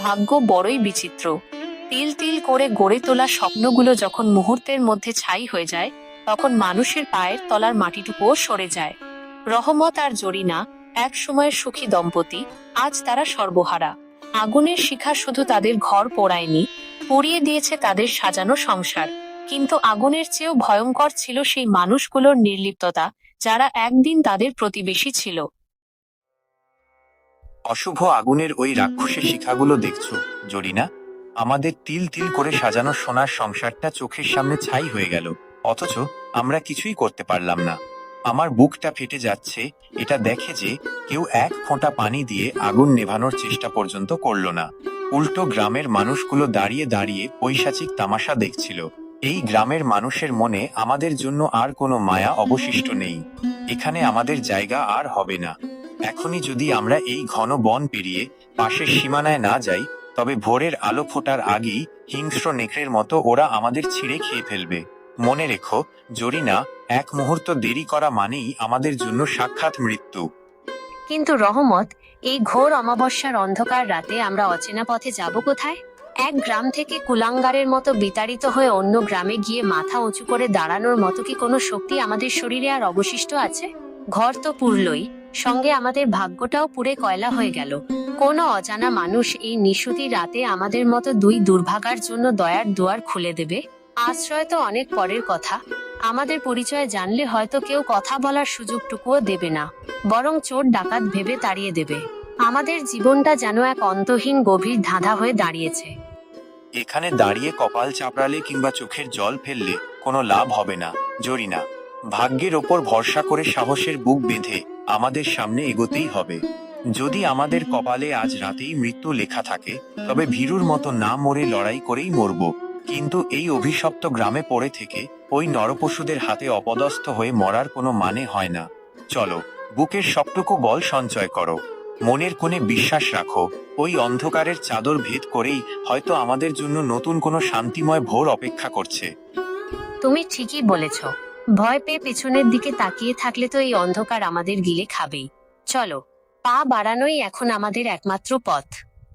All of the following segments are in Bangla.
ভাগ্য বড়ই বিচিত্র। তিল তিল করে গড়ে তোলা স্বপ্নগুলো যখন মুহূর্তের মধ্যে ছাই হয়ে যায়, তখন মানুষের পায়ের তলার মাটিটুকুও সরে যায়। রহমত আর জরিনা, এক সময়ের সুখী দম্পতি, আজ তারা সর্বহারা। আগুনের শিখা শুধু তাদের ঘর পোড়ায়নি, পুড়িয়ে দিয়েছে তাদের সাজানো সংসার। কিন্তু আগুনের চেয়েও ভয়ঙ্কর ছিল সেই মানুষগুলোর নির্লিপ্ততা, যারা একদিন তাদের প্রতিবেশী ছিল। অশুভ আগুনের ওই রাক্ষসের শিখাগুলো দেখছো, জরিনা? আমাদের তিল তিল করে সাজানো সোনার সংসারটা চোখের সামনে ছাই হয়ে গেল, অথচ আমরা কিছুই করতে পারলাম না। আমার বুকটা ফেটে যাচ্ছে এটা দেখে যে কেউ এক ফোঁটা পানি দিয়ে আগুন নেভানোর চেষ্টা পর্যন্ত করলো না। উল্টো গ্রামের মানুষগুলো দাঁড়িয়ে দাঁড়িয়ে পৈশাচিক তামাশা দেখছিল। এই গ্রামের মানুষের মনে আমাদের জন্য আর কোনো মায়া অবশিষ্ট নেই। এখানে আমাদের জায়গা আর হবে না। এখনই যদি আমরা এই ঘন বন পেরিয়ে পাশের সীমানায় না যাই, তবে ভোরের আলো ফোটার আগেই হিংস্র নেকড়ের মতো ওরা আমাদের ছিঁড়ে খেয়ে ফেলবে। মনে রেখো, জরিনা, এক মুহূর্ত দেরি করা মানেই আমাদের জন্য সাক্ষাৎ মৃত্যু। কিন্তু রহমত, এই ঘোর অমাবস্যার অন্ধকার রাতে আমরা অচেনা পথে যাব কোথায়? এক গ্রাম থেকে কুলাঙ্গারের মতো বিতাড়িত হয়ে অন্য গ্রামে গিয়ে মাথা উঁচু করে দাঁড়ানোর মতো কি কোনো শক্তি আমাদের শরীরে আর অবশিষ্ট আছে? ঘর তো পুড়লই, সঙ্গে আমাদের ভাগ্যটাও পুড়ে কয়লা হয়ে গেল। কোনো অজানা মানুষ এই নিশুতি রাতে আমাদের মতো দুই দুর্ভাগার জন্য দয়ার দুয়ার খুলে দেবে? আশ্রয় তো অনেক পরের কথা। আমাদের পরিচয় জানলে হয়তো কেউ কথা বলার সুযোগটুকুও দেবে না, বরং চোর ডাকাত ভেবে তাড়িয়ে দেবে। আমাদের জীবনটা যেন এক অন্তহীন গভীর ধাঁধা হয়ে দাঁড়িয়েছে। এখানে দাঁড়িয়ে কপাল চাপড়ালে কিংবা চোখের জল ফেললে কোনো লাভ হবে না, জরিনা। ভাগ্যের ওপর ভরসা করে সাহসের বুক বেঁধে আমাদের সামনে এগোতেই হবে। যদি আমাদের কপালে আজ রাতেই মৃত্যু লেখা থাকে, তবে ভীরুর মতো না মরে লড়াই করেই মরব। কিন্তু এই অভিশপ্ত গ্রামে পড়ে থেকে ওই নরপশুদের হাতে অপদস্থ হয়ে মরার কোনো মানে হয় না। চলো, বুকের সবটুকু বল সঞ্চয় করো, মনের কোণে বিশ্বাস রাখো, ওই অন্ধকারের চাদর ভেদ করেই হয়তো আমাদের জন্য নতুন কোনো শান্তিময় ভোর অপেক্ষা করছে। তুমি ঠিকই বলেছ। ভয় পেয়ে পেছনের দিকে তাকিয়ে থাকলে তো এই অন্ধকার আমাদের গিলে খাবেই। চলো, পা বাড়ানোই এখন আমাদের একমাত্র পথ।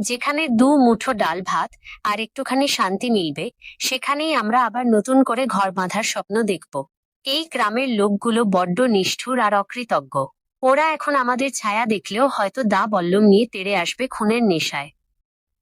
যেখানে দু মুঠো ডাল ভাত আর একটুখানি শান্তি মিলবে, সেখানেই আমরা আবার নতুন করে ঘর বাঁধার স্বপ্ন দেখব। এই গ্রামের লোকগুলো বড্ড নিষ্ঠুর আর অকৃতজ্ঞ। ওরা এখন আমাদের ছায়া দেখলেও হয়তো দা বল্লম নিয়ে তেড়ে আসবে খুনের নেশায়।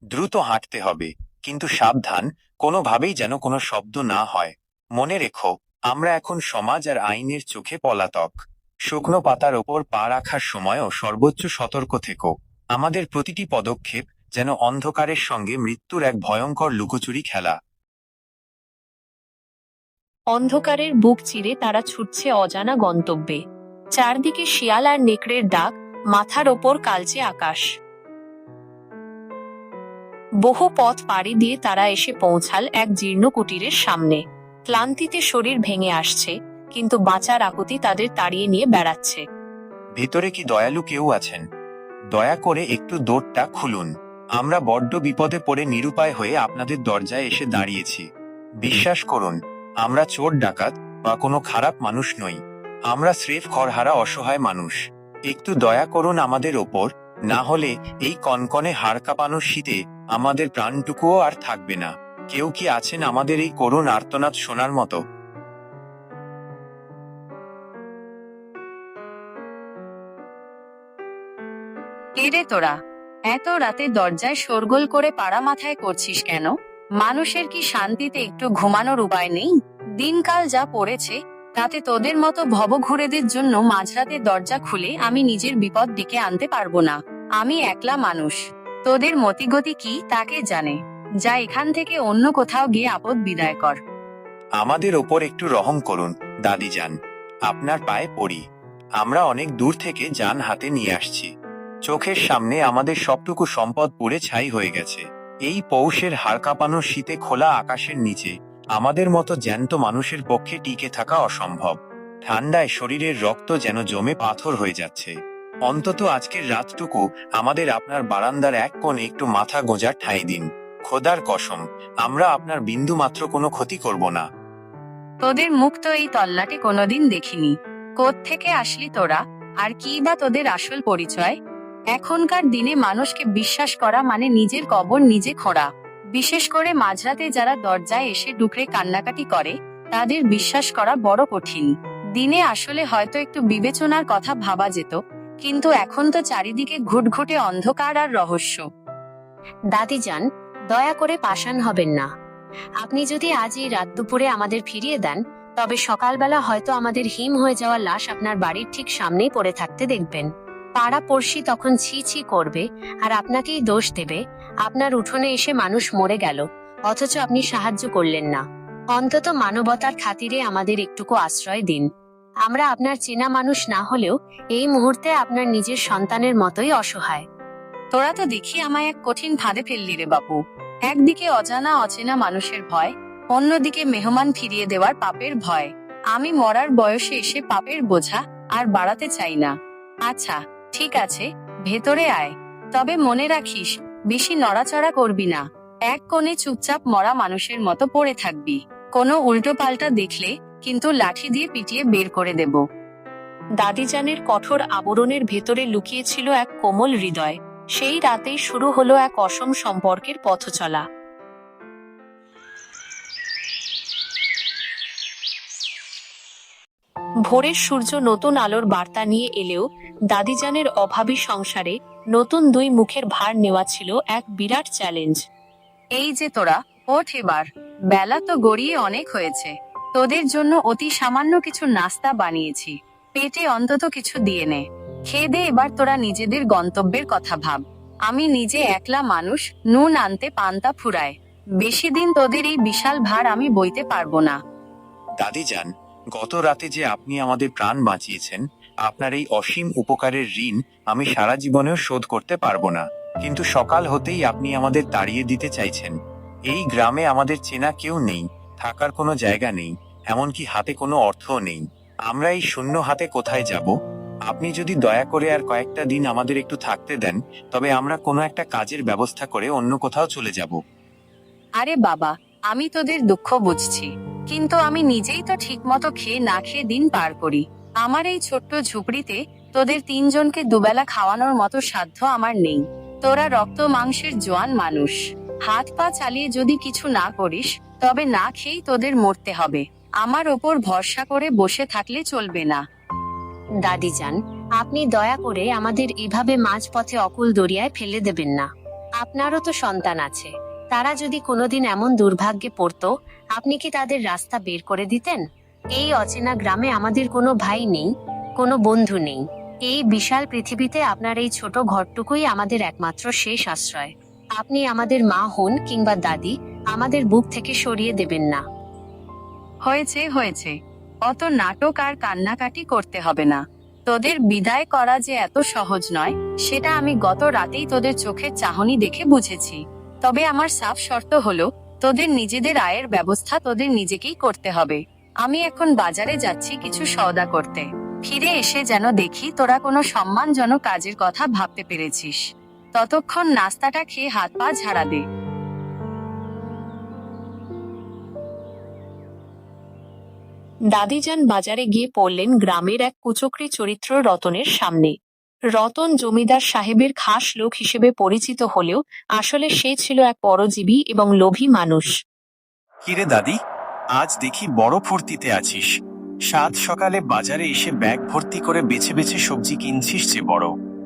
দ্রুত হাঁটতে হবে, কিন্তু সাবধান, কোনোভাবেই যেন কোনো শব্দ না হয়। মনে রেখো, আমরা এখন সমাজ আর আইনের চোখে পলাতক। শুকনো পাতার ওপর পা রাখার সময়ও সর্বোচ্চ সতর্ক থেকো। আমাদের প্রতিটি পদক্ষেপ যেন অন্ধকারের সঙ্গে মৃত্যুর এক ভয়ঙ্কর লুকোচুরি খেলা। অন্ধকারের বুক চিরে তারা ছুটছে অজানা গন্তব্যে। চারদিকে শিয়াল আর নেকড়ের ডাক, মাথার ওপর কালচে আকাশ। বহু পথ পাড়ি দিয়ে তারা এসে পৌঁছাল এক জীর্ণ কুটিরের সামনে। ক্লান্তিতে শরীর ভেঙে আসছে, কিন্তু বাঁচার আকুতি তাদের তাড়িয়ে নিয়ে বেড়াচ্ছে। ভেতরে কি দয়ালু কেউ আছেন? দয়া করে একটু দোরটা খুলুন। আমরা বড্ড বিপদে পড়ে নিরুপায় হয়ে আপনাদের দরজায় এসে দাঁড়িয়েছি। বিশ্বাস করুন, আমরা চোর ডাকাত বা কোনো খারাপ মানুষ নই। আমরা স্রেফ ঘরহারা অসহায় মানুষ। একটু দয়া করুন আমাদের ওপর, না হলে এই কনকনে হাড় কাঁপানো শীতে আমাদের প্রাণটুকুও আর থাকবে না। কেউ কি আছেন আমাদের এই করুণ আর্তনাদ শোনার মতো? এরে তোরা, এত রাতে দরজায় শোরগোল করে পাড়া মাথায় করছিস কেন? মানুষের কি শান্তিতে একটু ঘুমানোর উপায় নেই? দিনকাল যা পড়েছে, তাতে তোদের মতো ভবঘুরেদের জন্য মাঝরাতে দরজা খুলে আমি নিজের বিপদ ডেকে আনতে পারবো না। আমি একলা মানুষ। তোদের মতিগতি কি তাকে জানে। যা এখান থেকে অন্য কোথাও গিয়ে আপদ বিদায় কর। আমাদের ওপর একটু রহম করুন দাদিজান, আপনার পায়ে পড়ি। আমরা অনেক দূর থেকে যান হাতে নিয়ে আসছি। চোখের সামনে আমাদের সবটুকু সম্পদ পুড়ে ছাই হয়ে গেছে। এই পৌষের হাড় কাঁপানো শীতে খোলা আকাশের নিচে আমাদের মতো জ্যান্ত মানুষের পক্ষে টিকে থাকা অসম্ভব। ঠান্ডায় শরীরের রক্ত যেন জমে পাথর হয়ে যাচ্ছে। অন্তত আজকের রাতটুকু আমাদের আপনার বারান্দার এক কোণে একটু মাথা গোঁজার ঠাঁই দিন। খোদার কসম, আমরা আপনার বিন্দু মাত্র কোনো ক্ষতি করব না। তোদের মুখ তো এই তল্লাটে কোনোদিন দেখিনি। কোত্থেকে আসলি তোরা, আর কি বা তোদের আসল পরিচয়? এখনকার দিনে মানুষকে বিশ্বাস করা মানে নিজের কবর নিজে খোঁড়া। বিশেষ করে মাঝরাতে যারা দরজায় এসে ডুকরে কান্নাকাটি করে, তাদের বিশ্বাস করা বড় কঠিন। দিনে আসলে হয়তো একটু বিবেচনার কথা ভাবা যেত, কিন্তু এখন তো চারিদিকে ঘুটঘুটে অন্ধকার আর রহস্য। দাদিজান, দয়া করে পাষাণ হবেন না। আপনি যদি আজ এই রাত দুপুরে আমাদের ফিরিয়ে দেন, তবে সকালবেলা হয়তো আমাদের হিম হয়ে যাওয়া লাশ আপনার বাড়ির ঠিক সামনেই পড়ে থাকতে দেখবেন। পাড়া পড়শি তখন ছি ছি করবে আর আপনাকেই দোষ দেবে। আপনার উঠোনে এসে মানুষ মরে গেল, অথচ আপনি সাহায্য করলেন না। অন্তত মানবতার খাতিরে আমাদের একটুকু আশ্রয় দিন। আমরা আপনার চেনা মানুষ না হলেও এই মুহূর্তে আপনার নিজের সন্তানের মতোই অসহায়। তোরা তো দেখি আমায় এক কঠিন ফাঁদে ফেললি রে বাপু। একদিকে অজানা অচেনা মানুষের ভয়, অন্যদিকে মেহমান ফিরিয়ে দেওয়ার পাপের ভয়। আমি মরার বয়সে এসে পাপের বোঝা আর বাড়াতে চাই না। আচ্ছা ঠিক আছে, ভেতরে আয়। তবে মনে রাখিস, বেশি নড়াচড়া করবি না। এক কোণে চুপচাপ মরা মানুষের মতো পড়ে থাকবি। কোনো উল্টো পাল্টা দেখলে কিন্তু লাঠি দিয়ে পিটিয়ে বের করে দেব। দাদিজানের কঠোর আবরণের ভেতরে লুকিয়ে ছিল এক কোমল হৃদয়। সেই রাতেই শুরু হলো এক অসম সম্পর্কের পথ চলা। ভোরের সূর্য নতুন আলোর বার্তা নিয়ে এলেও দাদিজানের অভাবী সংসারে নতুন দুই মুখের ভার নেওয়া ছিল এক বিরাট চ্যালেঞ্জ। এই যে তোরা, ওঠ এবার। বেলা তো গড়িয়ে অনেক হয়েছে। তোদের জন্য অতি সামান্য কিছু নাস্তা বানিয়েছি। পেটে অন্তত কিছু দিয়ে নে। খেয়ে দে এবার তোরা নিজেদের গন্তব্যের কথা ভাব। আমি নিজে একলা মানুষ, নুন আনতে পান্তা ফুরায়। বেশি দিন তোদের এই বিশাল ভার আমি বইতে পারবো না। দাদিজান, গত রাতে যে আপনি আমাদের প্রাণ বাঁচিয়েছেন, আপনার এই অসীম উপকারের ঋণ আমি সারা জীবনেও শোধ করতে পারবো না। কিন্তু সকাল হতেই আপনি আমাদের তাড়িয়ে দিতে চাইছেন। এই গ্রামে আমাদের চেনা কেউ নেই, থাকার কোনো জায়গা নেই, এমনকি হাতে কোনো অর্থও নেই। আমরা এই শূন্য হাতে কোথায় যাব? আপনি যদি দয়া করে আর কয়েকটা দিন আমাদের একটু থাকতে দেন, তবে আমরা কোনো একটা কাজের ব্যবস্থা করে অন্য কোথাও চলে যাব। আরে বাবা, আমি তোদের দুঃখ বুঝছি, কিন্তু আমি নিজেই তো ঠিকমতো খেয়ে না খেয়ে দিন পার করি। আমার এই ছোট্ট ঝুপড়িতে তোদের তিনজনকে দুবেলা খাওয়ানোর মতো সাধ্য আমার নেই। তোরা রক্ত মাংসের জোয়ান মানুষ, হাত পা চালিয়ে যদি কিছু না করিস, তবে না খেয়েই তোদের মরতে হবে। আমার ওপর ভরসা করে বসে থাকলে চলবে না। দাদিজান, আপনি দয়া করে আমাদের এভাবে মাঝপথে অকুল দরিয়ায় ফেলে দেবেন না। আপনারও তো সন্তান আছে। তারা যদি কোনোদিন এমন দুর্ভাগ্যে পড়তো, আপনি কি তাদের রাস্তা বের করে দিতেন? এই অচেনা গ্রামে আমাদের কোনো ভাই নেই, কোনো বন্ধু নেই। এই বিশাল পৃথিবীতে আপনার এই ছোট ঘরটুকুই আমাদের একমাত্র শেষ আশ্রয়। আপনি আমাদের মা হন কিংবা দাদি, আমাদের বুক থেকে সরিয়ে দেবেন না। হয়েছে হয়েছে, অত নাটক আর কান্নাকাটি করতে হবে না। তোদের বিদায় করা যে এত সহজ নয়, সেটা আমি গত রাতেই তোদের চোখের চাহনি দেখে বুঝেছি। তবে আমার সাফ শর্ত হলো, তোদের নিজেদের আয়ের ব্যবস্থা তোদের নিজেকেই করতে হবে। আমি এখন বাজারে যাচ্ছি কিছু সওদা করতে। ফিরে এসে যেন দেখি তোরা কোনো সম্মানজনক কাজের কথা ভাবতে পেরেছিস। ততক্ষণ নাস্তাটা খেয়ে হাত পা ঝাড়া দে। দাদিজান বাজারে গিয়ে পড়লেন গ্রামের এক কুচক্রী চরিত্র রতনের সামনে। রতন জমিদার সাহেবের খাস লোক হিসেবে পরিচিত হলেও আসলে সে ছিল এক পরজীবী এবং লোভী মানুষ। কিরে দাদি, আজ দেখি বড় ফুর্তিতে আছিস। সাত সকালে বাজারে এসে ব্যাগ ভর্তি করে বেছে বেছে সবজি কিনছিস যে বড়।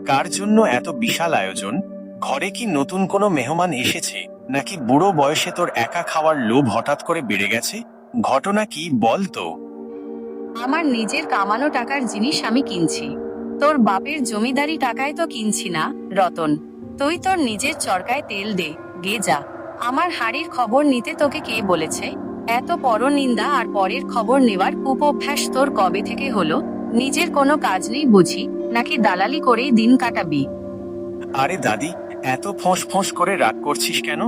কার জন্য এত বিশাল আয়োজন? ঘরে কি নতুন কোনো মেহমান এসেছে, নাকি বুড়ো বয়সে তোর একা খাওয়ার লোভ হঠাৎ করে বেড়ে গেছে? ঘটনা কি বল তো। আমার নিজের কামানো টাকার জিনিস আমি কিনছি। তোর বাপের জমিদারি টাকায় তো কিনছি না রতন। তুই তোর নিজের চরকায় তেল দে, গে যা। আমার হাড়ির খবর নিতে তোকে কে বলেছে? এত পরনিন্দা আর পরের খবর নেওয়ার কুঅভ্যাস তোর কবে থেকে হলো? নিজের কোনো কাজ নেই বুঝি, নাকি দালালি করেই দিন কাটাবি? আরে দাদি, এত ফোঁস ফোঁস করে রাগ করছিস কেন?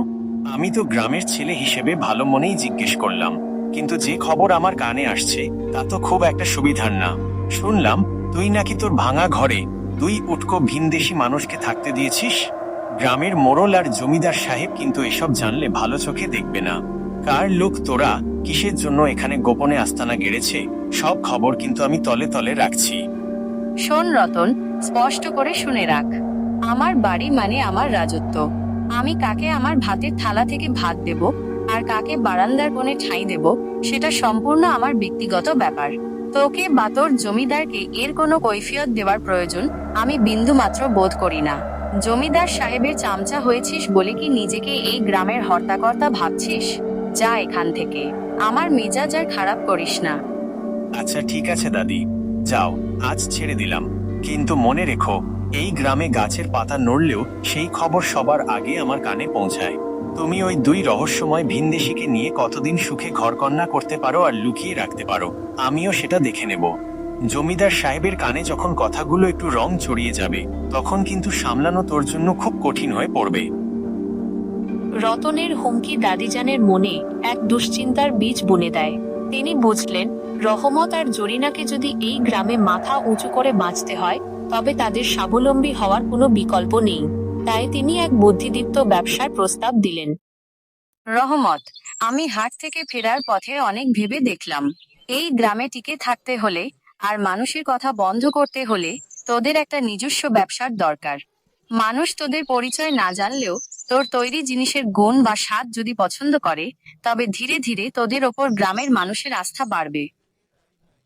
আমি তো গ্রামের ছেলে হিসেবে ভালো মনেই জিজ্ঞেস করলাম, কিন্তু যে খবর আমার কানে আসছে তা তো খুব একটা সুবিধার না। শুনলাম তুই নাকি তোর ভাঙা ঘরে দুই উটকো ভিনদেশি মানুষকে থাকতে দিয়েছিস। গ্রামের মোড়ল আর জমিদার সাহেব কিন্তু এসব জানলে ভালো চোখে দেখবে না। কার লোক তোরা, কিসের জন্য এখানে গোপনে আস্তানা গেড়েছে, সব খবর কিন্তু আমি তলে তলে রাখছি। শোন রতন, স্পষ্ট করে শুনে রাখ। আমার বাড়ি মানে আমার রাজত্ব। আমি কাকে আমার ভাতের থালা থেকে ভাত দেব আর কাকে বারান্দার কোণে ঠাঁই দেব, সেটা সম্পূর্ণ আমার ব্যক্তিগত ব্যাপার। তোকে বা তোর জমিদারকে এর কোনো কৈফিয়ত দেওয়ার প্রয়োজন আমি বিন্দুমাত্র বোধ করি না। জমিদার সাহেবের চামচা হয়েছিস বলে কি নিজেকে এই গ্রামের হর্তাকর্তা ভাবছিস? যা এখান থেকে, আমার মেজাজ আর খারাপ করিস না। আচ্ছা ঠিক আছে দাদি, যাও, আজ ছেড়ে দিলাম। কিন্তু মনে রেখো, এই গ্রামে গাছের পাতা নড়লেও সেই খবর সবার আগে আমার কানে পৌঁছায়। তুমি ওই দুই রহস্যময় ভিনদেশীকে নিয়ে কতদিন সুখে ঘরকন্না করতে পারো আর লুকিয়ে রাখতে পারো, আমিও সেটা দেখে নেব। জমিদার সাহেবের কানে যখন কথাগুলো একটু রং চড়িয়ে যাবে, তখন কিন্তু সামলানো তোর জন্য খুব কঠিন হয়ে পড়বে। রতনের হুমকি দাদিজানের মনে এক দুশ্চিন্তার বীজ বুনে দেয়। তিনি বুঝলেন, রহমত আর জরিনাকে যদি এই গ্রামে মাথা উঁচু করে বাঁচতে হয়, তবে তাদের স্বাবলম্বী হওয়ার কোনো বিকল্প নেই। তাই তিনি এক বুদ্ধিদীপ্ত ব্যবসার প্রস্তাব দিলেন। রহমত, আমি হাট থেকে ফেরার পথে অনেক ভেবে দেখলাম, এই গ্রামে টিকে থাকতে হলে আর মানুষের কথা বন্ধ করতে হলে তোদের একটা নিজস্ব ব্যবসার দরকার। মানুষ তোদের পরিচয় না জানলেও তোর তৈরি জিনিসের গুণ বা স্বাদ যদি পছন্দ করে, তবে ধীরে ধীরে তোদের ওপর গ্রামের মানুষের আস্থা বাড়বে।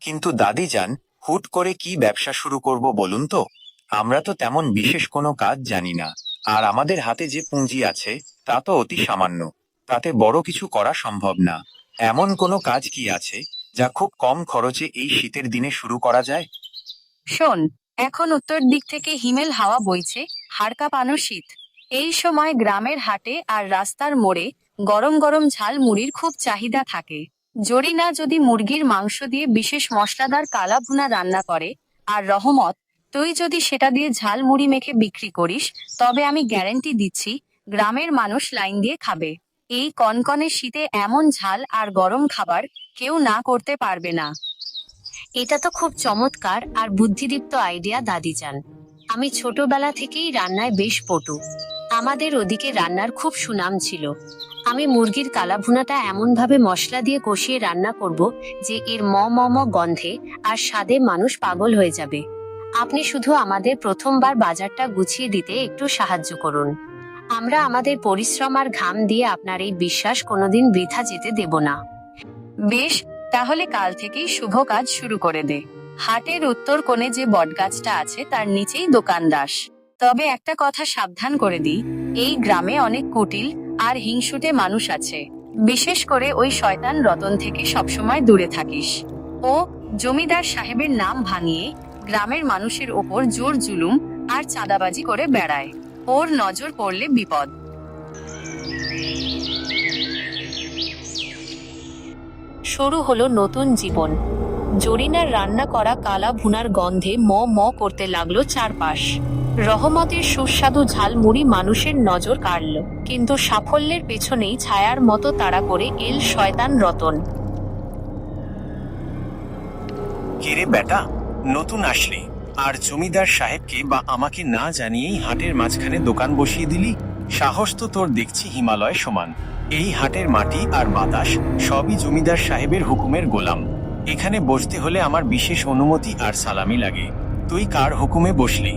কিন্তু দাদিজান, হুট করে কি ব্যবসা শুরু করব বলুন তো? আমরা তো তেমন বিশেষ কোনো কাজ জানি না, আর আমাদের হাতে যে পুঁজি আছে তা তো অতি সামান্য। তাতে বড় কিছু করা সম্ভব না। এমন কোনো কাজ কি আছে যা খুব কম খরচে এই শীতের দিনে শুরু করা যায়? শোন, এখন উত্তর দিক থেকে হিমেল হাওয়া বইছে, হাড় কাঁপানো শীত। এই সময় গ্রামের হাটে আর রাস্তার মোড়ে গরম গরম ঝাল মুড়ির খুব চাহিদা থাকে। জরিনা যদি মুরগির মাংস দিয়ে বিশেষ মশলাদার কালা ভুনা রান্না করে, আর রহমত তুই যদি সেটা দিয়ে ঝাল মুড়ি মেখে বিক্রি করিস, তবে আমি গ্যারান্টি দিচ্ছি গ্রামের মানুষ লাইন দিয়ে খাবে। এই কনকনে শীতে এমন ঝাল আর গরম খাবার কেউ না করতে পারবে না। এটা তো খুব চমৎকার আর বুদ্ধিদীপ্ত আইডিয়া দাদিজান। আমি ছোটবেলা থেকেই রান্নায় বেশ পটু। আমাদের ওদিকে রান্নার খুব সুনাম ছিল। আমি মুরগির কালাভুনাটা এমন ভাবে মশলা দিয়ে কষিয়ে রান্না করব যে এর ম ম ম গন্ধে আর স্বাদে মানুষ পাগল হয়ে যাবে। আপনি শুধু আমাদের প্রথমবার বাজারটা গুছিয়ে দিতে একটু সাহায্য করুন। আমরা আমাদের পরিশ্রম আর ঘাম দিয়ে আপনার এই বিশ্বাস কোনোদিন বৃথা যেতে দেব না। বেশ, তাহলে কাল থেকেই শুভ কাজ শুরু করে দে। হাটের উত্তর কোণে যে বটগাছটা আছে তার নিচেই দোকান দাস। তবে একটা কথা সাবধান করে দিই, এই গ্রামে অনেক কুটিল আর হিংসুটে মানুষ আছে। বিশেষ করে ওই শয়তান রতন থেকে সবসময় দূরে থাকিস। ও জমিদার সাহেবের নাম ভাঙিয়ে গ্রামের মানুষের ওপর জোর জুলুম আর চাঁদাবাজি করে বেড়ায়। ওর নজর পড়লে বিপদ। শুরু হলো নতুন জীবন। জরিনার রান্না করা কালা ভুনার গন্ধে ম ম করতে লাগলো চারপাশ। রহমতের সুস্বাদু ঝালমুড়ি মানুষের নজর কাড়ল, কিন্তু সাফল্যের পেছনেই ছায়ার মতো তাড়া করে এল শয়তান রতন। কিরে বেটা, নতুন আসলি আর জমিদার সাহেবকে বা আমাকে না জানিয়েই হাটের মাঝখানে দোকান বসিয়ে দিলি? সাহস তো তোর দেখছি হিমালয় সমান। এই হাটের মাটি আর বাতাস সবই জমিদার সাহেবের হুকুমের গোলাম। এখানে বসতে হলে আমার বিশেষ অনুমতি আর সালামি লাগে। তুই কার হুকুমে বসলি?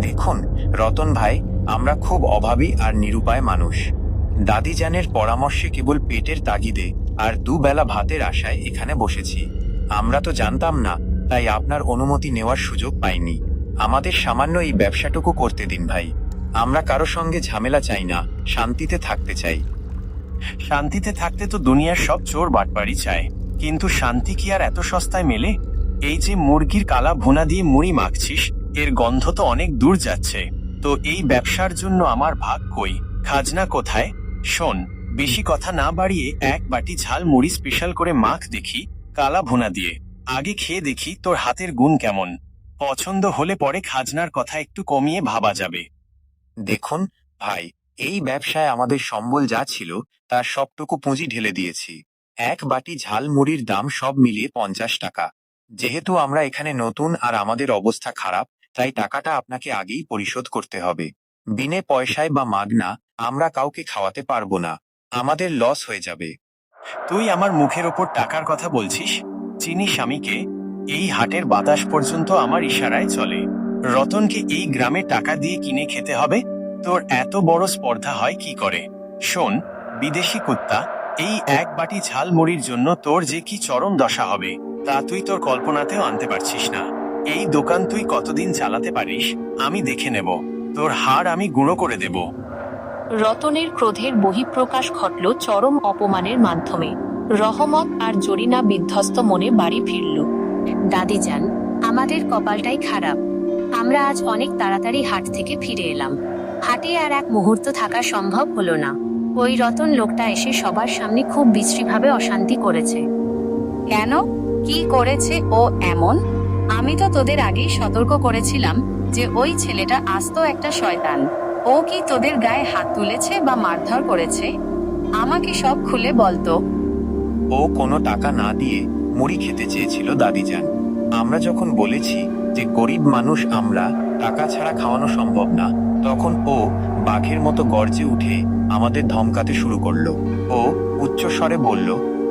দেখুন রতন ভাই, আমরা খুব অভাবী আর নিরুপায় মানুষ। দাদিজানের পরামর্শে কেবল পেটের তাগিদে আর দুবেলা ভাতের আশায় এখানে বসেছি। আমরা তো জানতাম না, তাই আপনার অনুমতি নেওয়ার সুযোগ পাইনি। আমাদের সামান্য এই ব্যবসাটুকু করতে দিন ভাই। আমরা কারো সঙ্গে ঝামেলা চাই না, শান্তিতে থাকতে চাই। শান্তিতে থাকতে তো দুনিয়ার সব চোর বাটপাড়ি চায়, কিন্তু শান্তি কি আর এত সস্তায় মেলে? এই যে মুরগির কালা ভুনা দিয়ে মুড়ি মাখছিস, এর গন্ধ তো অনেক দূর যাচ্ছে। তো এই ব্যবসার জন্য আমার ভাগ কই? খাজনা কোথায়? শোন, বেশি কথা না বাড়িয়ে এক বাটি ঝাল মুড়ি স্পেশাল করে মাখ দেখি, কালা ভুনা দিয়ে। আগে খেয়ে দেখি তোর হাতের গুণ কেমন। পছন্দ হলে পরে খাজনার কথা একটু কমিয়ে ভাবা যাবে। দেখুন ভাই, এই ব্যবসায় আমাদের সম্বল যা ছিল তার সবটুকু পুঁজি ঢেলে দিয়েছি। এক বাটি ঝাল মুড়ির দাম সব মিলিয়ে 50 টাকা। যেহেতু আমরা এখানে নতুন আর আমাদের অবস্থা খারাপ, তাই টাকাটা আপনাকে আগেই পরিশোধ করতে হবে। বিনে পয়সায় বা মাগনা আমরা কাউকে খাওয়াতে পারবো না, আমাদের লস হয়ে যাবে। তুই আমার মুখের ওপর টাকার কথা বলছিস? চিনিস আমি কে? এই হাটের বাতাস পর্যন্ত আমার ইশারায় চলে। রতনকে এই গ্রামে টাকা দিয়ে কিনে খেতে হবে? তোর এত বড় স্পর্ধা হয় কি করে? শোন, বিদেশি কুত্তা, এই এক বাটি ঝাল মুড়ির জন্য তোর যে কি চরম দশা হবে তা তুই তোর কল্পনাতেও আনতে পারছিস না। এই দোকান তুই কতদিন চালাতে পারিস আমি দেখে নেব। তোর হাড় আমি গুঁড়ো করে দেব। রতনের ক্রোধের বহিঃপ্রকাশ ঘটল চরম অপমানের মাধ্যমে। রহমত আর জরিনা বিধ্বস্ত মনে বাড়ি ফিরল। দাদিজান, আমাদের কপালটাই খারাপ। আমরা আজ অনেক তাড়াতাড়ি হাট থেকে ফিরে এলাম। হাটে আর এক মুহূর্ত থাকা সম্ভব হলো না। ওই রতন লোকটা এসে সবার সামনে খুব বিশ্রীভাবে অশান্তি করেছে। কেন? কি করেছে ও এমন? আমি তো তোদের আগেই সতর্ক করেছিলাম যে ওই ছেলেটা আস্ত একটা শয়তান। ও কি তোদের গায়ে হাত তুলেছে বা মারধর করেছে? আমাকে সব খুলে বলতো। ও কোনো টাকা না দিয়ে মুড়ি খেতে চেয়েছিল দাদিজান। আমরা যখন বলেছি যে গরিব মানুষ আমরা, টাকা ছাড়া খাওয়ানো সম্ভব না, তখন ও বাঘের মতো গর্জে উঠে আমাদের ধমকাতে শুরু করলো। ও উচ্চস্বরে বলল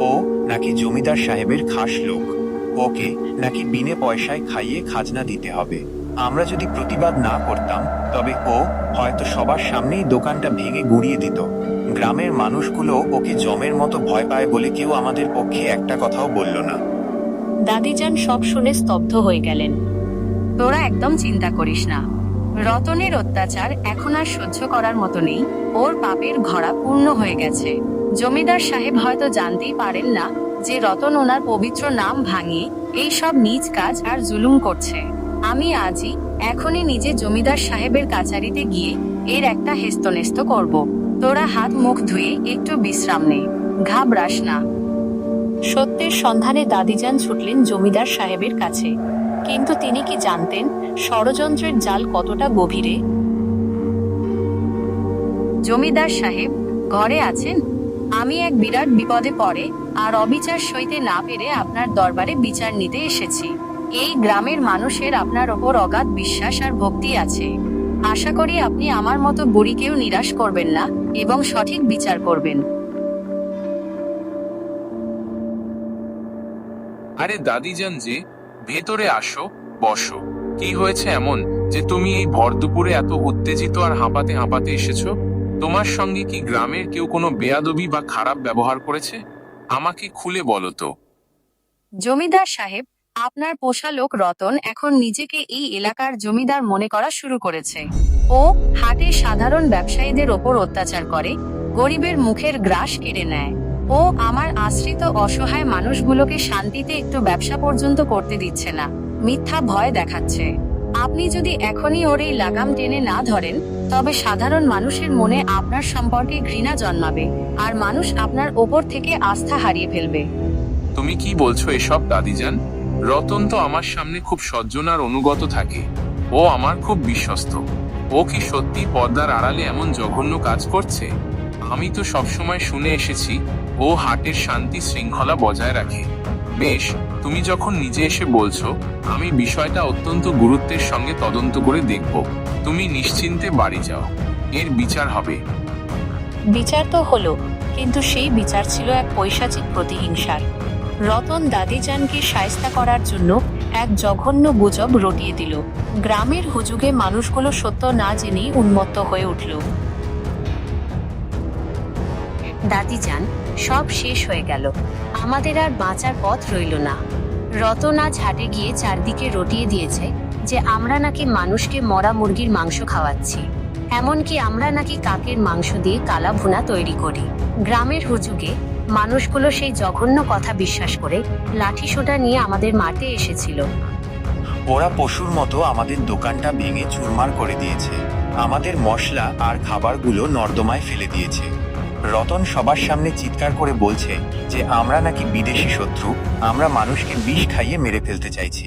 ও নাকি জমিদার সাহেবের খাস লোক, ওকে নাকি বিনে পয়সায় খাইয়ে খাজনা দিতে হবে। আমরা যদি প্রতিবাদ না করতাম তবে ও হয়তো সবার সামনেই দোকানটা ভেঙে গুঁড়িয়ে দিত। গ্রামের মানুষগুলো ওকে জমের মতো ভয় পায় বলে কেউ আমাদের পক্ষে একটা কথাও বলল না। দাদিজান সব শুনে স্তব্ধ হয়ে গেলেন। তোরা একদম চিন্তা করিস না। রতনের অত্যাচার এখন আর সহ্য করার মতো নেই। ওর পাপের ঘড়া পূর্ণ হয়ে গেছে। জমিদার সাহেব হয়তো জানতেই পারেন না যে রতন ওনার পবিত্র নাম ভাঙিয়ে এই সব নীচ কাজ আর জুলুম করছে। আমি আজই এখনই নিজে জমিদার সাহেবের কাছারিতে গিয়ে এর একটা হেস্তনেস্ত করব। তোরা হাত মুখ ধুয়ে একটু বিশ্রাম নে, ঘাবড়াস না। সত্যের সন্ধানে দাদিজান ছুটলেন জমিদার সাহেবের কাছে। কিন্তু তিনি কি জানতেন ষড়যন্ত্রের জাল কতটা গভীরে? জমিদার সাহেব ঘরে আছেন? আমি এক বিরাট বিপদে পড়ে আর অবিচার সইতে না পেরে আপনার দরবারে বিচার নিতে এসেছি। এই গ্রামের মানুষের আপনার ওপর অগাধ বিশ্বাস আর ভক্তি আছে। আশা করি আপনি আমার মতো বুড়িকেও নিরাশ করবেন না এবং সঠিক বিচার করবেন। আরে দাদিজান যে, ভেতরে আসো, বসো। কি হয়েছে এমন যে তুমি এই ভর দুপুরে এত উত্তেজিত আর হাঁপাতে হাঁপাতে এসেছো? তোমার সঙ্গে কি গ্রামের কেউ কোনো বেয়াদবি বা খারাপ ব্যবহার করেছে? আমাকে খুলে বলো তো। জমিদার সাহেব, আপনার পোষা লোক রতন এখন নিজেকে এই এলাকার জমিদার মনে করা শুরু করেছে। ও হাটে সাধারণ ব্যবসায়ীদের ওপর অত্যাচার করে, গরিবের মুখের গ্রাস কেড়ে নেয়। ও আমার আশ্রিত অসহায় মানুষগুলোকে শান্তিতে একটু ব্যবসা পর্যন্ত করতে দিচ্ছে না, মিথ্যা ভয় দেখাচ্ছে। আপনি যদি এখনই ওর এই লাগাম টেনে না ধরেন তবে সাধারণ মানুষের মনে আপনার সম্পর্কে ঘৃণা জন্মাবে আর মানুষ আপনার ওপর থেকে আস্থা হারিয়ে ফেলবে। তুমি কি বলছো এসব দাদিজান? রতন তো আমার সামনে খুব সজ্জন আর অনুগত থাকে। ও আমার খুব বিশ্বস্ত। ও কি সত্যি পর্দার আড়ালে এমন জঘন্য কাজ করছে? আমি তো সবসময় শুনে এসেছি ও হাটের শান্তি শৃঙ্খলা বজায় রাখে। বেশ, তুমি যখন নিজে এসে বলছো, আমি বিষয়টা অত্যন্ত গুরুত্বের সঙ্গে তদন্ত করে দেখব। তুমি নিশ্চিন্তে বাড়ি যাও, এর বিচার হবে। বিচার তো হলো, কিন্তু সেই বিচার ছিল এক পৈশাচিক প্রতিহিংসার। রতন দাদিজানকে শায়েস্তা করার জন্য এক জঘন্য গুজব রটিয়ে দিল। গ্রামের হুজুগে মানুষগুলো সত্য না জেনেই উন্মত্ত হয়ে উঠল। দাদিজান, সব শেষ হয়ে গেল। আমাদের আর বাঁচার পথ রইল না। রতন আজ হাটে গিয়ে চারদিকে রটিয়ে দিয়েছে যে আমরা নাকি মানুষকে মরা মুরগির মাংস খাওয়াচ্ছি, এমনকি আমরা নাকি কাকের মাংস দিয়ে কালা ভুনা তৈরি করি। গ্রামের হুজুগে মানুষগুলো সেই জঘন্য কথা বিশ্বাস করে লাঠি সোঁটা নিয়ে আমাদের মারতে এসেছিল। ওরা পশুর মতো আমাদের দোকানটা ভেঙে চুরমার করে দিয়েছে, আমাদের মশলা আর খাবারগুলো নর্দমায় ফেলে দিয়েছে। রতন সবার সামনে চিৎকার করে বলছে যে আমরা নাকি বিদেশি শত্রু, আমরা মানুষকে বিষ খাইয়ে মেরে ফেলতে চাইছি।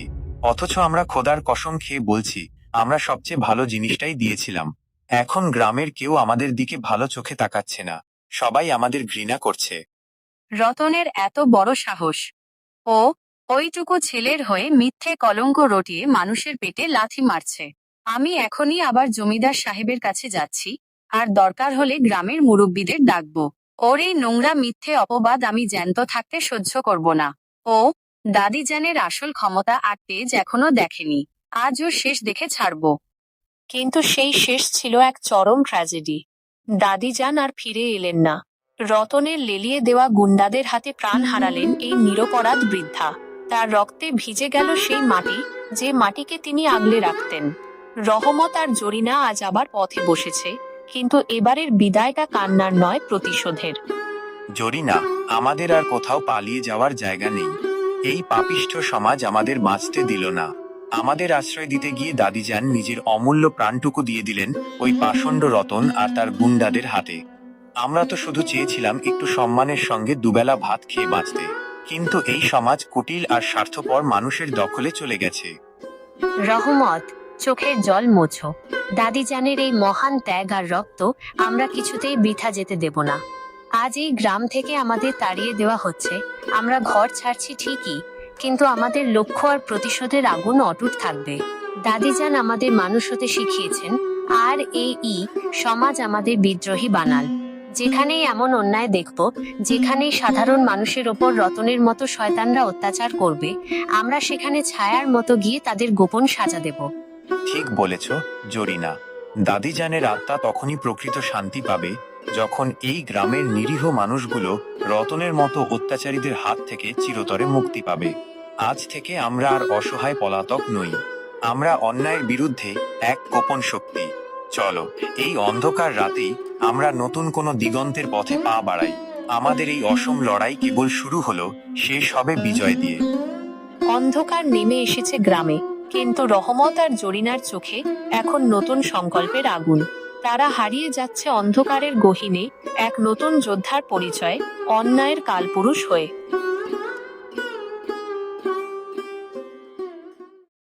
অথচ আমরা খোদার কসম খেয়ে বলছি আমরা সবচেয়ে ভালো জিনিসটাই দিয়েছিলাম। এখন গ্রামের কেউ আমাদের দিকে ভালো চোখে তাকাচ্ছে না, সবাই আমাদের ঘৃণা করছে। রতনের এত বড় সাহস! ও ওইটুকু ছেলের হয়ে মিথ্যে কলঙ্ক রটিয়ে মানুষের পেটে লাথি মারছে। আমি এখনই আবার জমিদার সাহেবের কাছে যাচ্ছি আর দরকার হলে গ্রামের মুরব্বীদের ডাকবো। ওর এই নোংরা মিথ্যে অপবাদ আমি জ্যান্ত থাকতে সহ্য করব না। ও দাদিজানের আসল ক্ষমতা আর তেজ এখনো দেখেনি। আজ ওর শেষ দেখে ছাড়বো। কিন্তু সেই শেষ ছিল এক চরম ট্র্যাজেডি। দাদিজান আর ফিরে এলেন না। রতনের লেলিয়ে দেওয়া গুন্ডাদের হাতে প্রাণ হারালেন এই নিরপরাধ বৃদ্ধা। তার রক্তে ভিজে গেল সেই মাটি, যে মাটিকে তিনি আগলে রাখতেন। রহমত আর জরিনা আজ আবার পথে বসেছে, কিন্তু এবারের বিদায়টা কান্নার নয়, প্রতিশোধের। জরিনা, আমাদের আর কোথাও পালিয়ে যাওয়ার জায়গা নেই। এই পাপিষ্ঠ সমাজ আমাদের বাঁচতে দিল না। আমাদের আশ্রয় দিতে গিয়ে দাদিজান নিজের অমূল্য প্রাণটুকু দিয়ে দিলেন ওই পাষণ্ড রতন আর তার গুন্ডাদের হাতে। আমরা তো শুধু চেয়েছিলাম একটু সম্মানের সঙ্গে দুবেলা ভাত খেয়ে বাঁচতে, কিন্তু এই সমাজ কুটিল আর স্বার্থপর মানুষের দখলে চলে গেছে। রহমত, চোখের জল মোছো। দাদিজানের এই মহান ত্যাগ আর রক্ত আমরা কিছুতেই বৃথা যেতে দেব না। আজ এই গ্রাম থেকে আমাদের তাড়িয়ে দেওয়া হচ্ছে। আমরা ঘর ছাড়ছি ঠিকই, কিন্তু আমাদের লক্ষ্য আর প্রতিশোধের আগুন অটুট থাকবে। দাদিজান আমাদের মানুষ হতে শিখিয়েছেন, আর এই সমাজ আমাদের বিদ্রোহী বানাল। যেখানেই এমন অন্যায় দেখব, যেখানেই সাধারণ মানুষের ওপর রতনের মতো শয়তানরা অত্যাচার করবে, আমরা সেখানে ছায়ার মতো গিয়ে তাদের গোপন সাজা দেব। ঠিক বলেছ জরিনা। দাদিজানের আত্মা তখনই প্রকৃত শান্তি পাবে যখন এই গ্রামের নিরীহ মানুষগুলো রতনের মতো অত্যাচারীদের হাত থেকে চিরতরে মুক্তি পাবে। আজ থেকে আমরা আর অসহায় পলাতক নই। আমরা অন্যায়ের বিরুদ্ধে এক গোপন শক্তি। চলো, এই অন্ধকার রাতেই আমরা নতুন কোনো দিগন্তের পথে পা বাড়াই। আমাদের এই অসম লড়াই কেবল শুরু হলো, শেষ হবে বিজয় দিয়ে। অন্ধকার নেমে এসেছে গ্রামে, কিন্তু রহমত আর জরিনার চোখে এখন নতুন সংকল্পের আগুন। তারা হারিয়ে যাচ্ছে অন্ধকারের গহীনে এক নতুন যোদ্ধার পরিচয়, অন্যায়ের কালপুরুষ হয়ে।